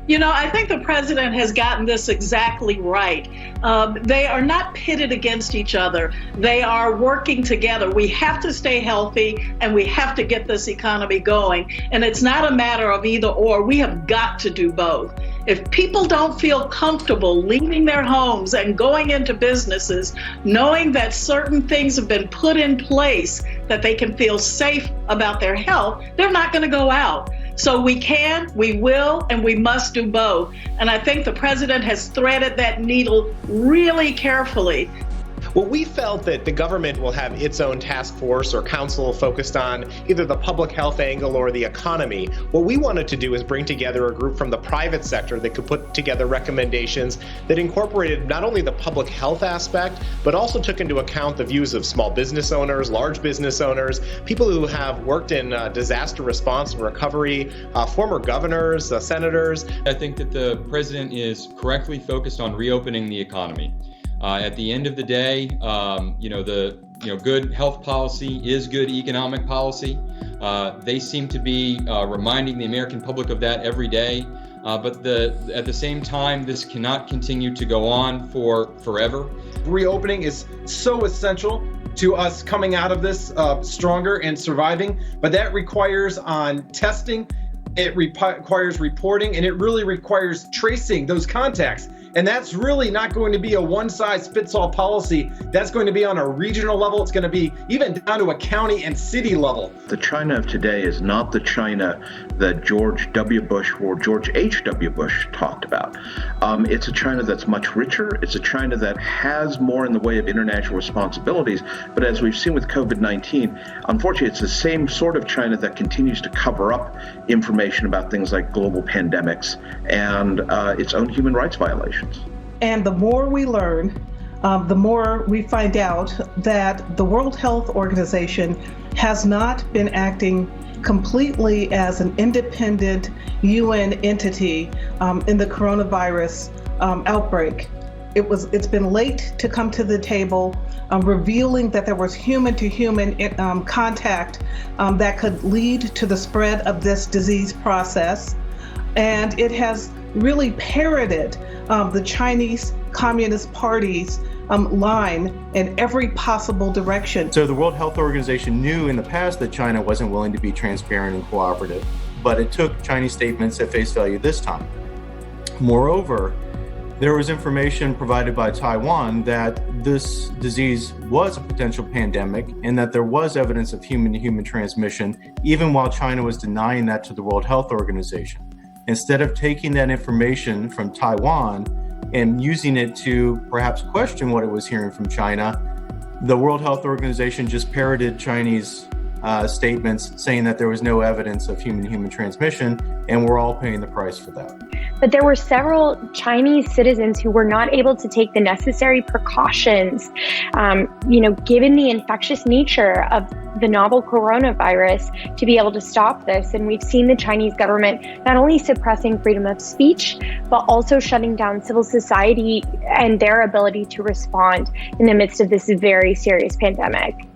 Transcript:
I think the president has gotten this exactly right. They are not pitted against each other. They are working together. We have to stay healthy and we have to get this economy going. And it's not a matter of either or. We have got to do both. If people don't feel comfortable leaving their homes and going into businesses, knowing that certain things have been put in place that they can feel safe about their health, they're not going to go out. So we can, we will, and we must do both. And I think the president has threaded that needle really carefully. Well, we felt that the government will have its own task force or council focused on either the public health angle or the economy. What we wanted to do is bring together a group from the private sector that could put together recommendations that incorporated not only the public health aspect, but also took into account the views of small business owners, large business owners, people who have worked in disaster response and recovery, former governors, senators. I think that the president is correctly focused on reopening the economy. At the end of the day, good health policy is good economic policy. They seem to be reminding the American public of that every day. But at the same time, this cannot continue to go on forever. Reopening is so essential to us coming out of this stronger and surviving, but that requires on testing, it requires reporting, and it really requires tracing those contacts. And that's really not going to be a one-size-fits-all policy. That's going to be on a regional level. It's going to be even down to a county and city level. The China of today is not the China that George W. Bush or George H.W. Bush talked about. It's a China that's much richer. It's a China that has more in the way of international responsibilities. But as we've seen with COVID-19, unfortunately, it's the same sort of China that continues to cover up information about things like global pandemics and its own human rights violations. And the more we learn, the more we find out that the World Health Organization has not been acting completely as an independent UN entity in the coronavirus outbreak. It's been late to come to the table, revealing that there was human-to-human contact that could lead to the spread of this disease process. And it has really parroted the Chinese Communist Party's line in every possible direction. So the World Health Organization knew in the past that China wasn't willing to be transparent and cooperative, but it took Chinese statements at face value this time. Moreover, there was information provided by Taiwan that this disease was a potential pandemic and that there was evidence of human-to-human transmission, even while China was denying that to the World Health Organization. Instead of taking that information from Taiwan and using it to perhaps question what it was hearing from China, the World Health Organization just parroted Chinese statements saying that there was no evidence of human-to-human transmission, and we're all paying the price for that. But there were several Chinese citizens who were not able to take the necessary precautions, given the infectious nature of the novel coronavirus, to be able to stop this. And we've seen the Chinese government not only suppressing freedom of speech, but also shutting down civil society and their ability to respond in the midst of this very serious pandemic.